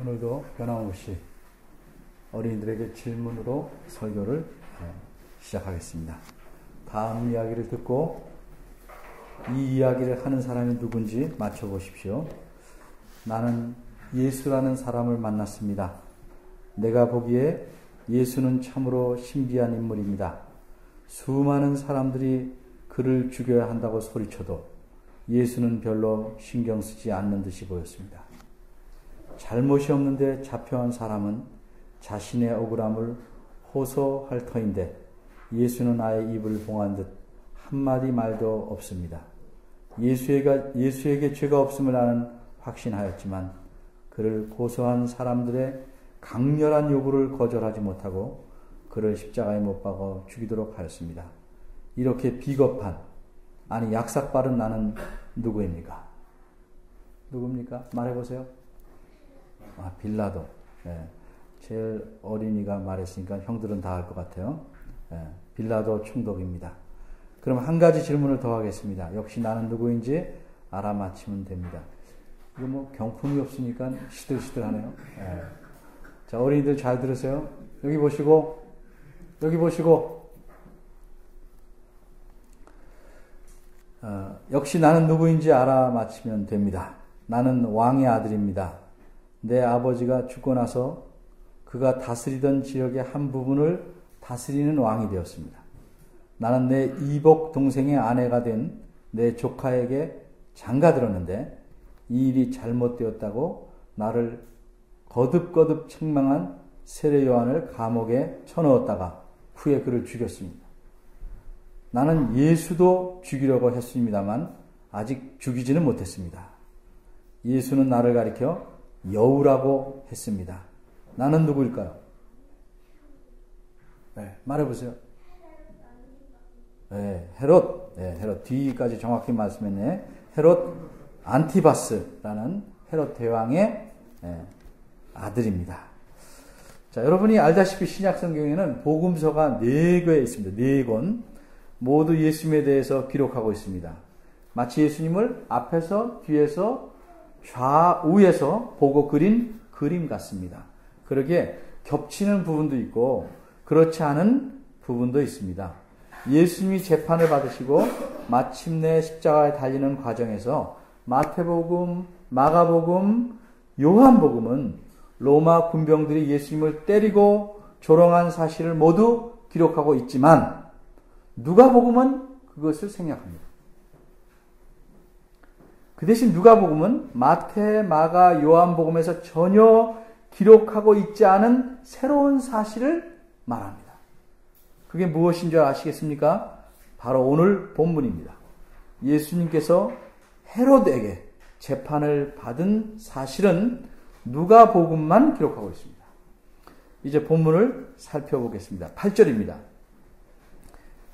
오늘도 변함없이 어린이들에게 질문으로 설교를 시작하겠습니다. 다음 이야기를 듣고 이 이야기를 하는 사람이 누군지 맞춰보십시오. 나는 예수라는 사람을 만났습니다. 내가 보기에 예수는 참으로 신비한 인물입니다. 수많은 사람들이 그를 죽여야 한다고 소리쳐도 예수는 별로 신경 쓰지 않는 듯이 보였습니다. 잘못이 없는데 잡혀온 사람은 자신의 억울함을 호소할 터인데 예수는 아예 입을 봉한 듯 한마디 말도 없습니다. 예수에게 죄가 없음을 나는 확신하였지만 그를 고소한 사람들의 강렬한 요구를 거절하지 못하고 그를 십자가에 못 박아 죽이도록 하였습니다. 이렇게 비겁한, 아니 약삭빠른 나는 누구입니까? 누굽니까? 말해보세요. 빌라도. 제일 어린이가 말했으니까 형들은 다 알 것 같아요. 빌라도 총독입니다. 그럼 한 가지 질문을 더 하겠습니다. 역시 나는 누구인지 알아맞히면 됩니다. 이거 뭐 경품이 없으니까 시들시들하네요. 자, 어린이들 잘 들으세요. 여기 보시고, 역시 나는 누구인지 알아맞히면 됩니다. 나는 왕의 아들입니다. 내 아버지가 죽고 나서 그가 다스리던 지역의 한 부분을 다스리는 왕이 되었습니다. 나는 내 이복 동생의 아내가 된 내 조카에게 장가들었는데 이 일이 잘못되었다고 나를 거듭거듭 책망한 세례 요한을 감옥에 쳐넣었다가 후에 그를 죽였습니다. 나는 예수도 죽이려고 했습니다만 아직 죽이지는 못했습니다. 예수는 나를 가리켜 여우라고 했습니다. 나는 누구일까요? 말해보세요. 헤롯. 헤롯. 뒤까지 정확히 말씀했네. 헤롯 안티바스라는 헤롯 대왕의 아들입니다. 자, 여러분이 알다시피 신약성경에는 복음서가 4개 있습니다. 4권. 모두 예수님에 대해서 기록하고 있습니다. 마치 예수님을 앞에서, 뒤에서, 좌우에서 보고 그린 그림 같습니다. 그러기에 겹치는 부분도 있고 그렇지 않은 부분도 있습니다. 예수님이 재판을 받으시고 마침내 십자가에 달리는 과정에서 마태복음, 마가복음, 요한복음은 로마 군병들이 예수님을 때리고 조롱한 사실을 모두 기록하고 있지만 누가복음은 그것을 생략합니다. 그 대신 누가복음은 마태, 마가, 요한복음에서 전혀 기록하고 있지 않은 새로운 사실을 말합니다. 그게 무엇인 줄 아시겠습니까? 바로 오늘 본문입니다. 예수님께서 헤롯에게 재판을 받은 사실은 누가복음만 기록하고 있습니다. 이제 본문을 살펴보겠습니다. 8절입니다.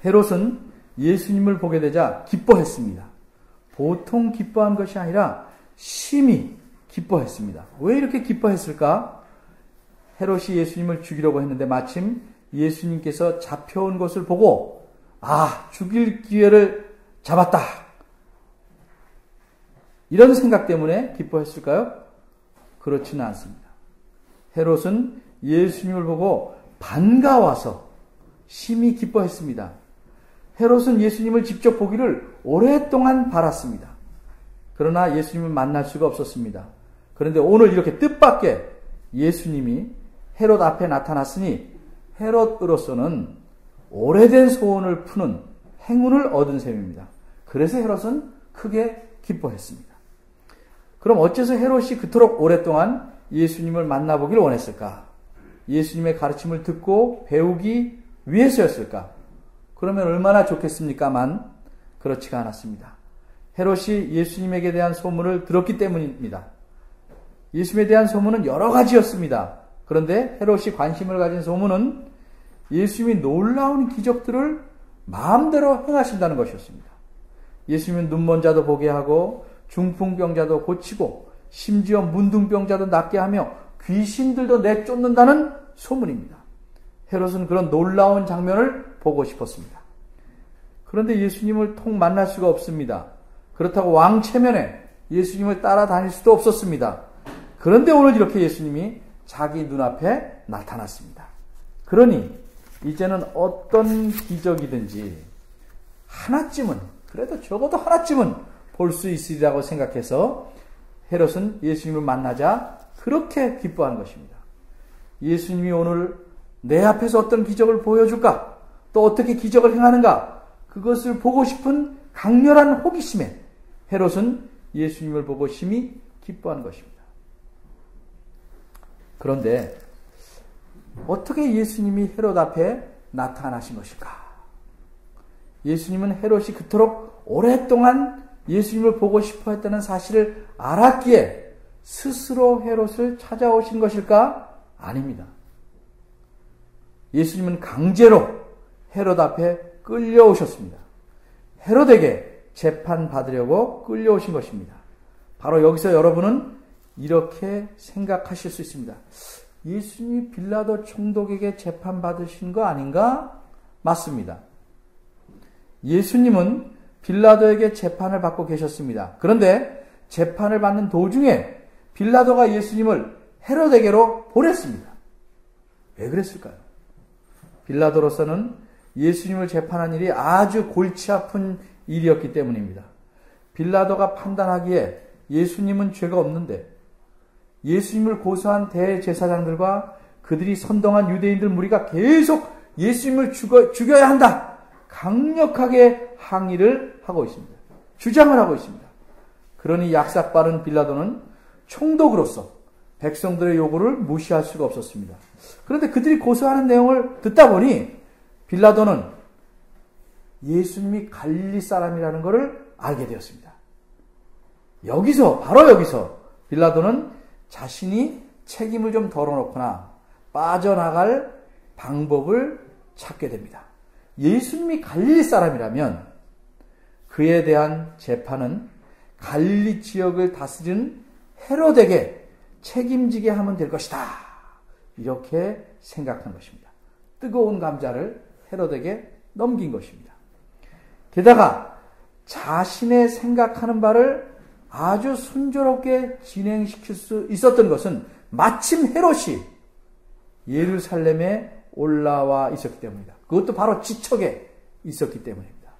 헤롯은 예수님을 보게 되자 기뻐했습니다. 보통 기뻐한 것이 아니라 심히 기뻐했습니다. 왜 이렇게 기뻐했을까? 헤롯이 예수님을 죽이려고 했는데 마침 예수님께서 잡혀온 것을 보고 죽일 기회를 잡았다. 이런 생각 때문에 기뻐했을까요? 그렇지는 않습니다. 헤롯은 예수님을 보고 반가워서 심히 기뻐했습니다. 헤롯은 예수님을 직접 보기를 오랫동안 바랐습니다. 그러나 예수님을 만날 수가 없었습니다. 그런데 오늘 이렇게 뜻밖의 예수님이 헤롯 앞에 나타났으니 헤롯으로서는 오래된 소원을 푸는 행운을 얻은 셈입니다. 그래서 헤롯은 크게 기뻐했습니다. 그럼 어째서 헤롯이 그토록 오랫동안 예수님을 만나보기를 원했을까? 예수님의 가르침을 듣고 배우기 위해서였을까? 그러면 얼마나 좋겠습니까만 그렇지가 않았습니다. 헤롯이 예수님에게 대한 소문을 들었기 때문입니다. 예수님에 대한 소문은 여러 가지였습니다. 그런데 헤롯이 관심을 가진 소문은 예수님이 놀라운 기적들을 마음대로 행하신다는 것이었습니다. 예수님은 눈먼 자도 보게 하고 중풍병자도 고치고 심지어 문둥병자도 낫게 하며 귀신들도 내쫓는다는 소문입니다. 헤롯은 그런 놀라운 장면을 보고 싶었습니다. 그런데 예수님을 통 만날 수가 없습니다. 그렇다고 왕 체면에 예수님을 따라다닐 수도 없었습니다. 그런데 오늘 이렇게 예수님이 자기 눈앞에 나타났습니다. 그러니 이제는 어떤 기적이든지 하나쯤은, 그래도 적어도 하나쯤은 볼 수 있으리라고 생각해서 헤롯은 예수님을 만나자 그렇게 기뻐하는 것입니다. 예수님이 오늘 내 앞에서 어떤 기적을 보여줄까? 또 어떻게 기적을 행하는가? 그것을 보고 싶은 강렬한 호기심에 헤롯은 예수님을 보고 심히 기뻐하는 것입니다. 그런데 어떻게 예수님이 헤롯 앞에 나타나신 것일까? 예수님은 헤롯이 그토록 오랫동안 예수님을 보고 싶어 했다는 사실을 알았기에 스스로 헤롯을 찾아오신 것일까? 아닙니다. 예수님은 강제로 헤롯 앞에 끌려오셨습니다. 헤롯에게 재판받으려고 끌려오신 것입니다. 바로 여기서 여러분은 이렇게 생각하실 수 있습니다. 예수님이 빌라도 총독에게 재판받으신 거 아닌가? 맞습니다. 예수님은 빌라도에게 재판을 받고 계셨습니다. 그런데 재판을 받는 도중에 빌라도가 예수님을 헤롯에게로 보냈습니다. 왜 그랬을까요? 빌라도로서는 예수님을 재판한 일이 아주 골치 아픈 일이었기 때문입니다. 빌라도가 판단하기에 예수님은 죄가 없는데 예수님을 고소한 대제사장들과 그들이 선동한 유대인들 무리가 계속 예수님을 죽여야 한다. 강력하게 항의를 하고 있습니다. 주장을 하고 있습니다. 그러니 약삭빠른 빌라도는 총독으로서 백성들의 요구를 무시할 수가 없었습니다. 그런데 그들이 고소하는 내용을 듣다 보니 빌라도는 예수님이 갈릴리 사람이라는 것을 알게 되었습니다. 바로 여기서 빌라도는 자신이 책임을 좀 덜어놓거나 빠져나갈 방법을 찾게 됩니다. 예수님이 갈릴리 사람이라면 그에 대한 재판은 갈릴리 지역을 다스리는 헤롯에게 책임지게 하면 될 것이다. 이렇게 생각한 것입니다. 뜨거운 감자를 헤롯에게 넘긴 것입니다. 게다가 자신의 생각하는 바를 아주 순조롭게 진행시킬 수 있었던 것은 마침 헤롯이 예루살렘에 올라와 있었기 때문입니다. 그것도 바로 지척에 있었기 때문입니다.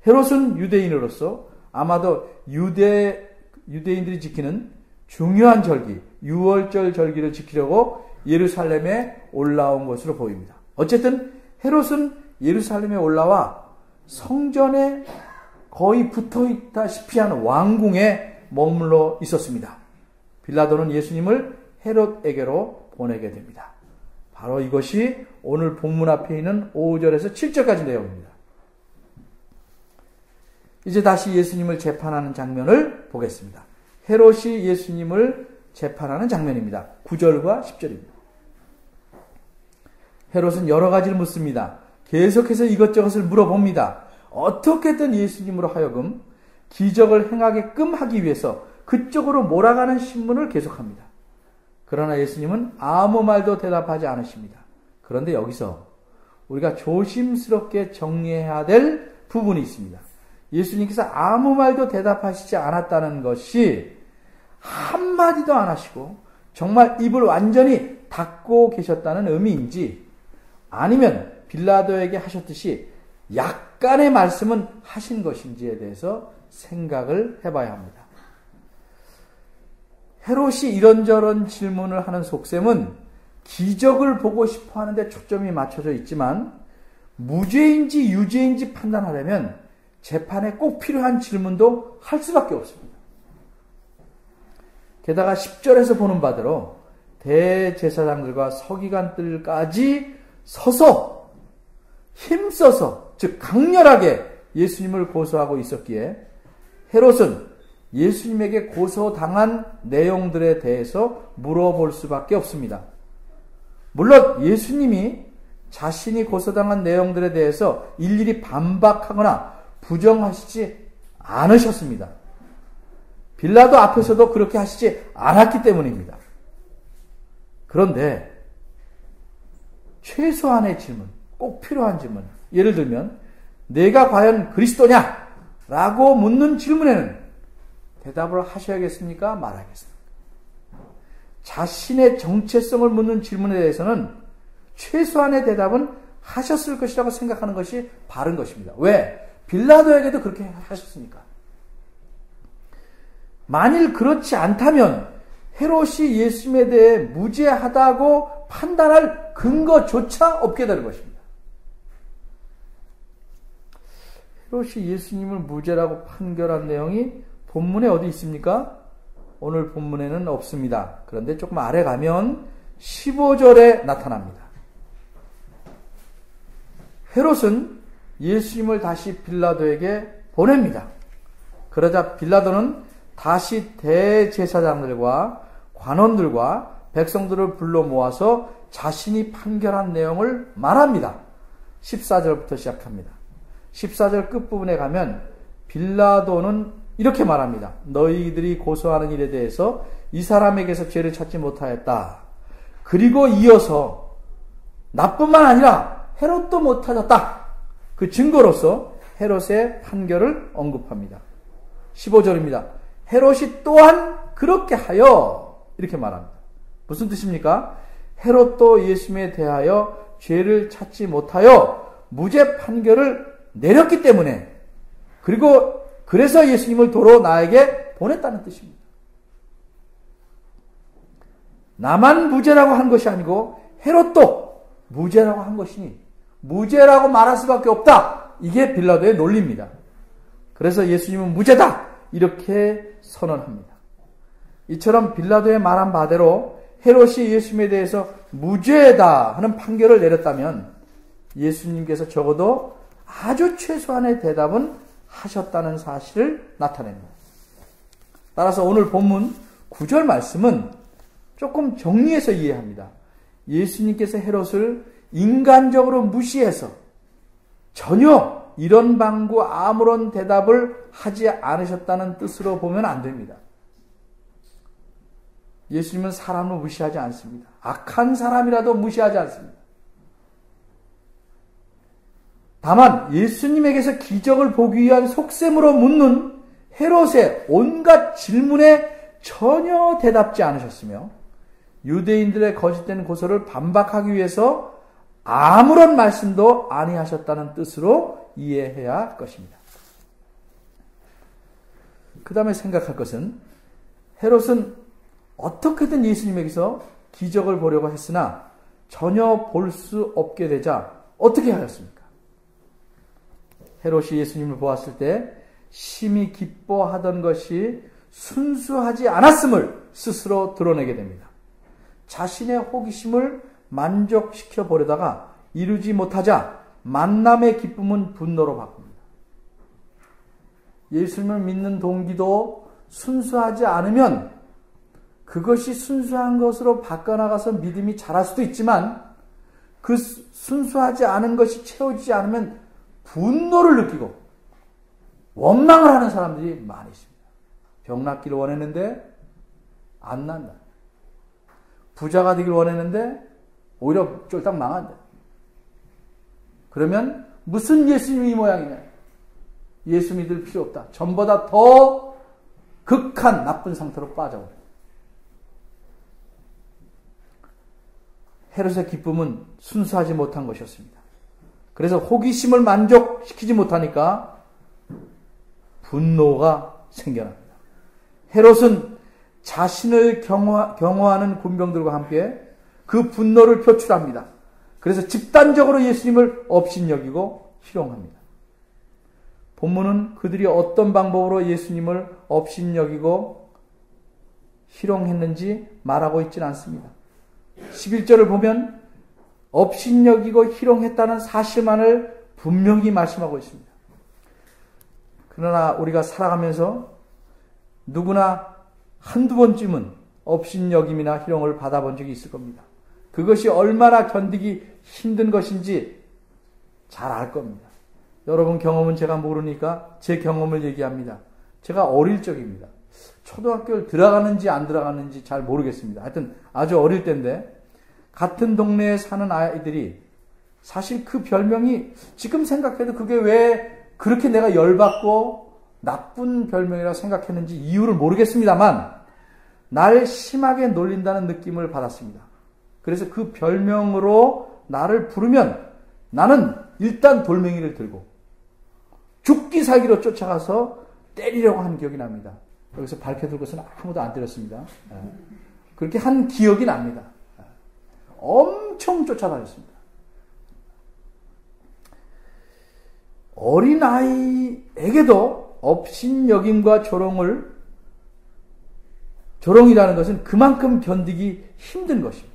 헤롯은 유대인으로서 아마도 유대인들이 지키는 중요한 절기, 유월절 절기를 지키려고 예루살렘에 올라온 것으로 보입니다. 어쨌든 헤롯은 예루살렘에 올라와 성전에 거의 붙어 있다시피 한 왕궁에 머물러 있었습니다. 빌라도는 예수님을 헤롯에게로 보내게 됩니다. 바로 이것이 오늘 본문 앞에 있는 5절에서 7절까지 내용입니다. 이제 다시 예수님을 재판하는 장면을 보겠습니다. 헤롯이 예수님을 재판하는 장면입니다. 9절과 10절입니다. 헤롯은 여러 가지를 묻습니다. 계속해서 이것저것을 물어봅니다. 어떻게든 예수님으로 하여금 기적을 행하게끔 하기 위해서 그쪽으로 몰아가는 신문을 계속합니다. 그러나 예수님은 아무 말도 대답하지 않으십니다. 그런데 여기서 우리가 조심스럽게 정리해야 될 부분이 있습니다. 예수님께서 아무 말도 대답하시지 않았다는 것이 한마디도 안 하시고 정말 입을 완전히 닫고 계셨다는 의미인지 아니면 빌라도에게 하셨듯이 약간의 말씀은 하신 것인지에 대해서 생각을 해봐야 합니다. 헤롯이 이런저런 질문을 하는 속셈은 기적을 보고 싶어 하는데 초점이 맞춰져 있지만 무죄인지 유죄인지 판단하려면 재판에 꼭 필요한 질문도 할 수밖에 없습니다. 게다가 10절에서 보는 바대로 대제사장들과 서기관들까지 서서 힘써서 즉 강렬하게 예수님을 고소하고 있었기에 헤롯은 예수님에게 고소당한 내용들에 대해서 물어볼 수밖에 없습니다. 물론 예수님이 자신이 고소당한 내용들에 대해서 일일이 반박하거나 부정하시지 않으셨습니다. 빌라도 앞에서도 그렇게 하시지 않았기 때문입니다. 그런데 최소한의 질문, 꼭 필요한 질문, 예를 들면 내가 과연 그리스도냐? 라고 묻는 질문에는 대답을 하셔야겠습니까? 말하겠습니까? 자신의 정체성을 묻는 질문에 대해서는 최소한의 대답은 하셨을 것이라고 생각하는 것이 바른 것입니다. 왜? 빌라도에게도 그렇게 하셨으니까. 만일 그렇지 않다면 헤롯이 예수님에 대해 무죄하다고 판단할 근거조차 없게 될 것입니다. 헤롯이 예수님을 무죄라고 판결한 내용이 본문에 어디 있습니까? 오늘 본문에는 없습니다. 그런데 조금 아래 가면 15절에 나타납니다. 헤롯은 예수님을 다시 빌라도에게 보냅니다. 그러자 빌라도는 다시 대제사장들과 관원들과 백성들을 불러 모아서 자신이 판결한 내용을 말합니다. 14절부터 시작합니다. 14절 끝부분에 가면 빌라도는 이렇게 말합니다. 너희들이 고소하는 일에 대해서 이 사람에게서 죄를 찾지 못하였다. 그리고 이어서 나뿐만 아니라 헤롯도 못 찾았다. 그 증거로서 헤롯의 판결을 언급합니다. 15절입니다. 헤롯이 또한 그렇게 하여 이렇게 말합니다. 무슨 뜻입니까? 헤롯도 예수님에 대하여 죄를 찾지 못하여 무죄 판결을 내렸기 때문에 그리고 그래서 예수님을 도로 나에게 보냈다는 뜻입니다. 나만 무죄라고 한 것이 아니고 헤롯도 무죄라고 한 것이니 무죄라고 말할 수밖에 없다. 이게 빌라도의 논리입니다. 그래서 예수님은 무죄다. 이렇게 선언합니다. 이처럼 빌라도의 말한 바대로 헤롯이 예수님에 대해서 무죄다 하는 판결을 내렸다면 예수님께서 적어도 아주 최소한의 대답은 하셨다는 사실을 나타냅니다. 따라서 오늘 본문 9절 말씀은 조금 정리해서 이해합니다. 예수님께서 헤롯을 인간적으로 무시해서 전혀 이런 방구 아무런 대답을 하지 않으셨다는 뜻으로 보면 안 됩니다. 예수님은 사람을 무시하지 않습니다. 악한 사람이라도 무시하지 않습니다. 다만 예수님에게서 기적을 보기 위한 속셈으로 묻는 헤롯의 온갖 질문에 전혀 대답지 않으셨으며 유대인들의 거짓된 고소를 반박하기 위해서 아무런 말씀도 아니하셨다는 뜻으로 이해해야 할 것입니다. 그 다음에 생각할 것은 헤롯은 어떻게든 예수님에게서 기적을 보려고 했으나 전혀 볼 수 없게 되자 어떻게 하였습니까? 헤롯이 예수님을 보았을 때 심히 기뻐하던 것이 순수하지 않았음을 스스로 드러내게 됩니다. 자신의 호기심을 만족시켜 보려다가 이루지 못하자 만남의 기쁨은 분노로 바꿉니다. 예수님을 믿는 동기도 순수하지 않으면 그것이 순수한 것으로 바꿔나가서 믿음이 자랄 수도 있지만 그 순수하지 않은 것이 채워지지 않으면 분노를 느끼고 원망을 하는 사람들이 많이 있습니다. 병 낫기를 원했는데 안 난다. 부자가 되길 원했는데 오히려 쫄딱 망한다. 그러면 무슨 예수님이 이 모양이냐. 예수 믿을 필요 없다. 전보다 더 극한 나쁜 상태로 빠져버려요. 헤롯의 기쁨은 순수하지 못한 것이었습니다. 그래서 호기심을 만족시키지 못하니까 분노가 생겨납니다. 헤롯은 자신을 경호하는 군병들과 함께 그 분노를 표출합니다. 그래서 집단적으로 예수님을 업신여기고 희롱합니다. 본문은 그들이 어떤 방법으로 예수님을 업신여기고 희롱했는지 말하고 있지는 않습니다. 11절을 보면 업신여기고 희롱했다는 사실만을 분명히 말씀하고 있습니다. 그러나 우리가 살아가면서 누구나 한두 번쯤은 업신여김이나 희롱을 받아본 적이 있을 겁니다. 그것이 얼마나 견디기 힘든 것인지 잘 알 겁니다. 여러분 경험은 제가 모르니까 제 경험을 얘기합니다. 제가 어릴 적입니다. 초등학교를 들어가는지 안 들어가는지 잘 모르겠습니다. 하여튼 아주 어릴 때인데 같은 동네에 사는 아이들이 사실 그 별명이 지금 생각해도 그게 왜 그렇게 내가 열받고 나쁜 별명이라고 생각했는지 이유를 모르겠습니다만 날 심하게 놀린다는 느낌을 받았습니다. 그래서 그 별명으로 나를 부르면 나는 일단 돌멩이를 들고 죽기 살기로 쫓아가서 때리려고 한 기억이 납니다. 여기서 밝혀들고서는 아무도 안 때렸습니다. 그렇게 한 기억이 납니다. 엄청 쫓아다녔습니다. 어린아이에게도 업신여김과 조롱이라는 것은 그만큼 견디기 힘든 것입니다.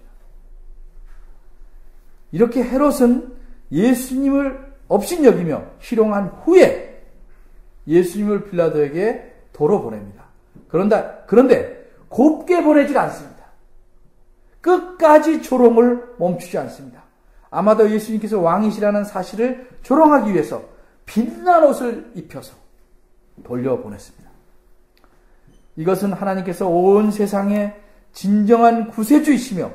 이렇게 헤롯은 예수님을 업신여기며 희롱한 후에 예수님을 빌라도에게 도로 보냅니다. 그런데 곱게 보내질 않습니다. 끝까지 조롱을 멈추지 않습니다. 아마도 예수님께서 왕이시라는 사실을 조롱하기 위해서 빛난 옷을 입혀서 돌려보냈습니다. 이것은 하나님께서 온 세상에 진정한 구세주이시며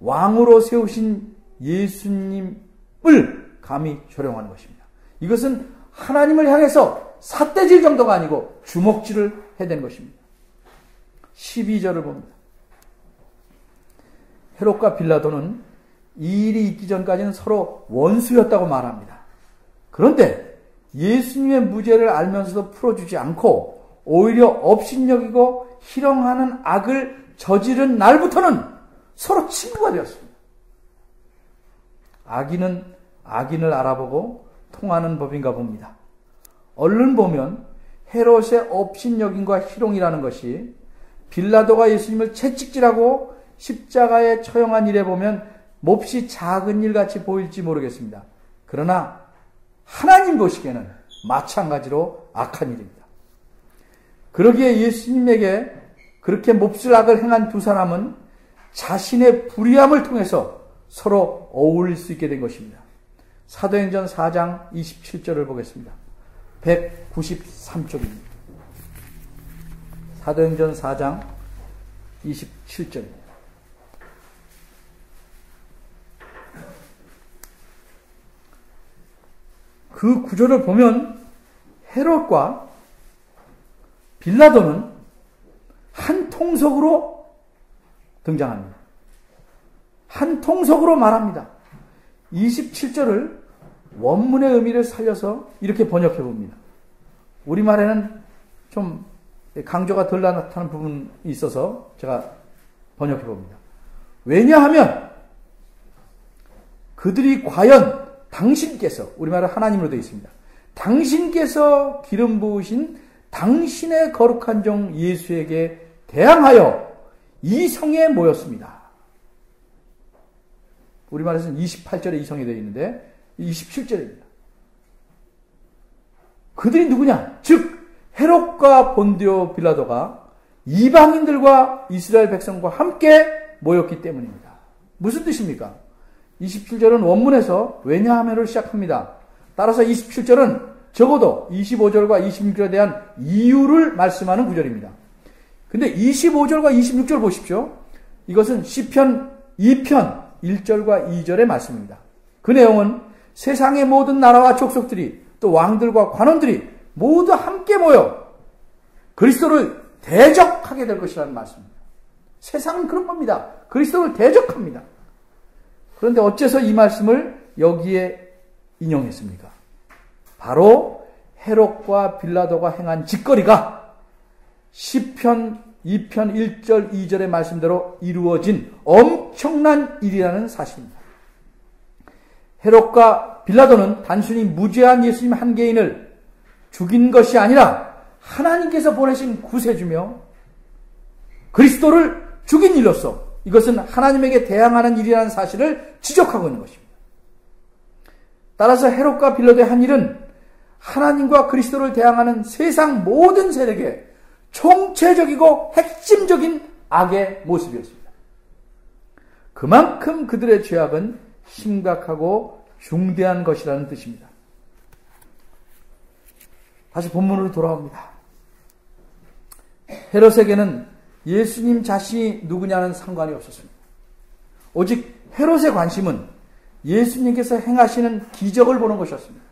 왕으로 세우신 예수님을 감히 조롱하는 것입니다. 이것은 하나님을 향해서 삿대질 정도가 아니고 주먹질을 해야 되는 것입니다. 12절을 봅니다. 헤롯과 빌라도는 이 일이 있기 전까지는 서로 원수였다고 말합니다. 그런데 예수님의 무죄를 알면서도 풀어주지 않고 오히려 업신여기고 희롱하는 악을 저지른 날부터는 서로 친구가 되었습니다. 악인은 악인을 알아보고 통하는 법인가 봅니다. 얼른 보면 헤롯의 업신여김과 희롱이라는 것이 빌라도가 예수님을 채찍질하고 십자가에 처형한 일에 보면 몹시 작은 일같이 보일지 모르겠습니다. 그러나 하나님 보시기에는 마찬가지로 악한 일입니다. 그러기에 예수님에게 그렇게 몹쓸 악을 행한 두 사람은 자신의 불의함을 통해서 서로 어울릴 수 있게 된 것입니다. 사도행전 4장 27절을 보겠습니다. 193쪽입니다. 사도행전 4장 27절입니다. 그 구절을 보면 헤롯과 빌라도는 한 통속으로 등장합니다. 한 통속으로 말합니다. 27절을 원문의 의미를 살려서 이렇게 번역해 봅니다. 우리말에는 좀 강조가 덜 나타나는 부분이 있어서 제가 번역해 봅니다. 왜냐하면 그들이 과연 당신께서, 우리말은 하나님으로 되어 있습니다. 당신께서 기름 부으신 당신의 거룩한 종 예수에게 대항하여 이 성에 모였습니다. 우리말에서는 28절에 이 성이 되어 있는데 27절입니다. 그들이 누구냐? 즉 헤롯과 본디오 빌라도가 이방인들과 이스라엘 백성과 함께 모였기 때문입니다. 무슨 뜻입니까? 27절은 원문에서 왜냐하면으로 시작합니다. 따라서 27절은 적어도 25절과 26절에 대한 이유를 말씀하는 구절입니다. 근데 25절과 26절 보십시오. 이것은 시편 2편 1절과 2절의 말씀입니다. 그 내용은 세상의 모든 나라와 족속들이 또 왕들과 관원들이 모두 함께 모여 그리스도를 대적하게 될 것이라는 말씀입니다. 세상은 그런 겁니다. 그리스도를 대적합니다. 그런데 어째서 이 말씀을 여기에 인용했습니까? 바로 헤롯과 빌라도가 행한 짓거리가 시편 2편 1절 2절의 말씀대로 이루어진 엄청난 일이라는 사실입니다. 헤롯과 빌라도는 단순히 무죄한 예수님 한 개인을 죽인 것이 아니라 하나님께서 보내신 구세주며 그리스도를 죽인 일로서 이것은 하나님에게 대항하는 일이라는 사실을 지적하고 있는 것입니다. 따라서 헤롯과 빌라도의 한 일은 하나님과 그리스도를 대항하는 세상 모든 세력의 총체적이고 핵심적인 악의 모습이었습니다. 그만큼 그들의 죄악은 심각하고 중대한 것이라는 뜻입니다. 다시 본문으로 돌아옵니다. 헤롯에게는 예수님 자신이 누구냐는 상관이 없었습니다. 오직 헤롯의 관심은 예수님께서 행하시는 기적을 보는 것이었습니다.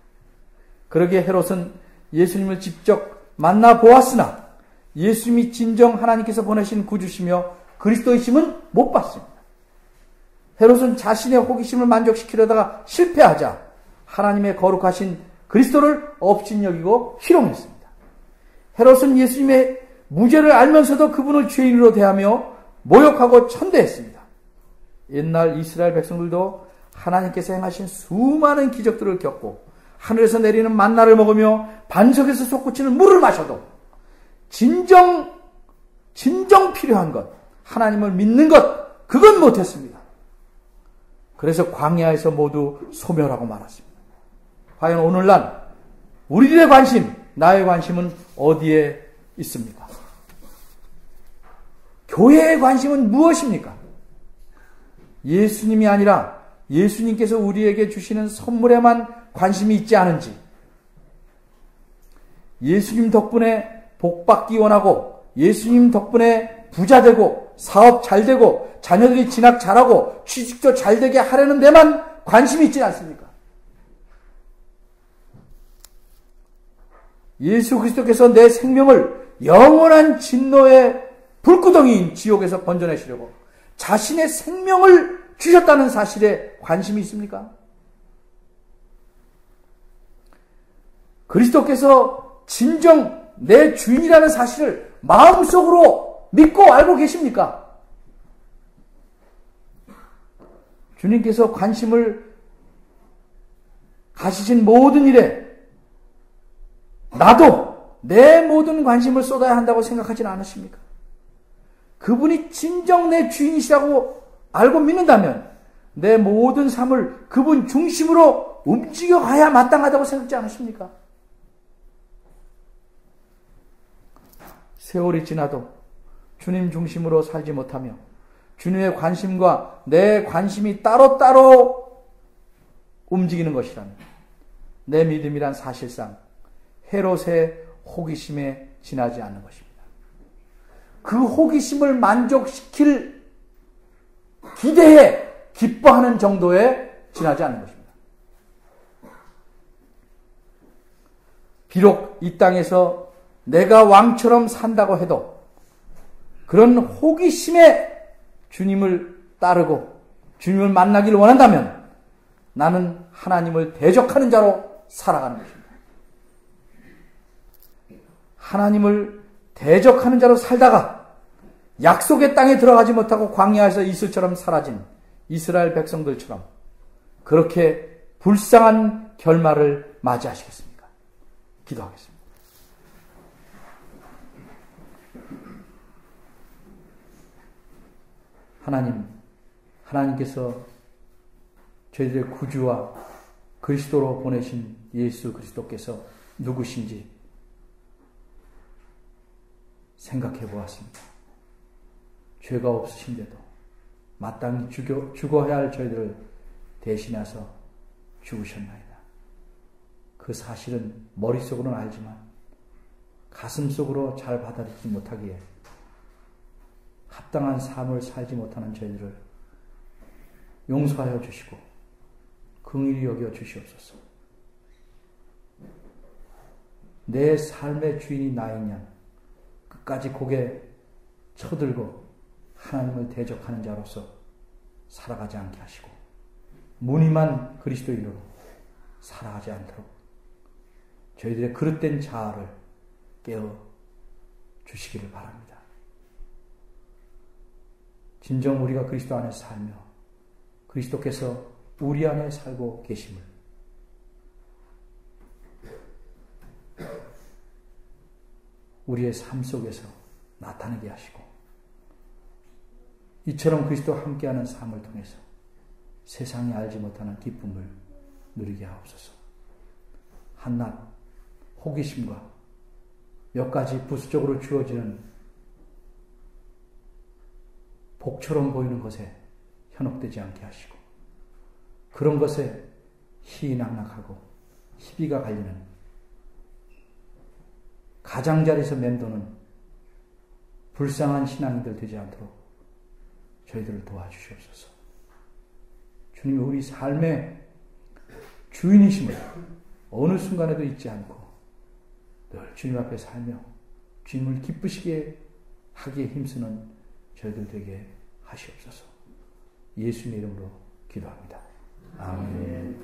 그러기에 헤롯은 예수님을 직접 만나 보았으나 예수님이 진정 하나님께서 보내신 구주시며 그리스도이심은 못 받습니다. 헤롯은 자신의 호기심을 만족시키려다가 실패하자 하나님의 거룩하신 그리스도를 업신여기고 희롱했습니다. 헤롯은 예수님의 무죄를 알면서도 그분을 죄인으로 대하며 모욕하고 천대했습니다. 옛날 이스라엘 백성들도 하나님께서 행하신 수많은 기적들을 겪고 하늘에서 내리는 만나를 먹으며 반석에서 솟구치는 물을 마셔도 진정 필요한 것, 하나님을 믿는 것, 그건 못했습니다. 그래서 광야에서 모두 소멸하고 말았습니다. 과연 오늘날 우리들의 관심, 나의 관심은 어디에 있습니까? 교회의 관심은 무엇입니까? 예수님이 아니라 예수님께서 우리에게 주시는 선물에만 관심이 있지 않은지, 예수님 덕분에 복받기 원하고 예수님 덕분에 부자되고 사업 잘되고 자녀들이 진학 잘하고 취직도 잘되게 하려는 데만 관심이 있지 않습니까? 예수 그리스도께서 내 생명을 영원한 진노의 불구덩이인 지옥에서 건져내시려고 자신의 생명을 주셨다는 사실에 관심이 있습니까? 그리스도께서 진정 내 주인이라는 사실을 마음속으로 믿고 알고 계십니까? 주님께서 관심을 가지신 모든 일에 나도 내 모든 관심을 쏟아야 한다고 생각하지는 않으십니까? 그분이 진정 내 주인이시라고 알고 믿는다면 내 모든 삶을 그분 중심으로 움직여가야 마땅하다고 생각하지 않으십니까? 세월이 지나도 주님 중심으로 살지 못하며 주님의 관심과 내 관심이 따로따로 움직이는 것이라면 내 믿음이란 사실상 헤롯의 호기심에 지나지 않는 것입니다. 그 호기심을 만족시킬 기대에 기뻐하는 정도에 지나지 않는 것입니다. 비록 이 땅에서 내가 왕처럼 산다고 해도 그런 호기심에 주님을 따르고 주님을 만나기를 원한다면 나는 하나님을 대적하는 자로 살아가는 것입니다. 하나님을 대적하는 자로 살다가 약속의 땅에 들어가지 못하고 광야에서 이슬처럼 사라진 이스라엘 백성들처럼 그렇게 불쌍한 결말을 맞이하시겠습니까? 기도하겠습니다. 하나님께서 저희들의 구주와 그리스도로 보내신 예수 그리스도께서 누구신지 생각해 보았습니다. 죄가 없으신데도 마땅히 죽어야 할 저희들을 대신해서 죽으셨나이다. 그 사실은 머릿속으로는 알지만 가슴속으로 잘 받아들이지 못하기에 합당한 삶을 살지 못하는 저희들을 용서하여 주시고 긍휼히 여겨 주시옵소서. 내 삶의 주인이 나인 양 끝까지 고개 쳐들고 하나님을 대적하는 자로서 살아가지 않게 하시고 무늬만 그리스도인으로 살아가지 않도록 저희들의 그릇된 자아를 깨어 주시기를 바랍니다. 진정 우리가 그리스도 안에 살며 그리스도께서 우리 안에 살고 계심을 우리의 삶 속에서 나타내게 하시고 이처럼 그리스도와 함께하는 삶을 통해서 세상이 알지 못하는 기쁨을 누리게 하옵소서. 한낱 호기심과 몇 가지 부수적으로 주어지는 복처럼 보이는 것에 현혹되지 않게 하시고 그런 것에 희낙낙하고 시비가 갈리는 가장자리에서 맴도는 불쌍한 신앙인들 되지 않도록 저희들을 도와주시옵소서. 주님이 우리 삶의 주인이심을 어느 순간에도 잊지 않고 늘 주님 앞에 살며 주님을 기쁘시게 하기에 힘쓰는 저희들 되게 하시옵소서. 예수님 이름으로 기도합니다. 아멘.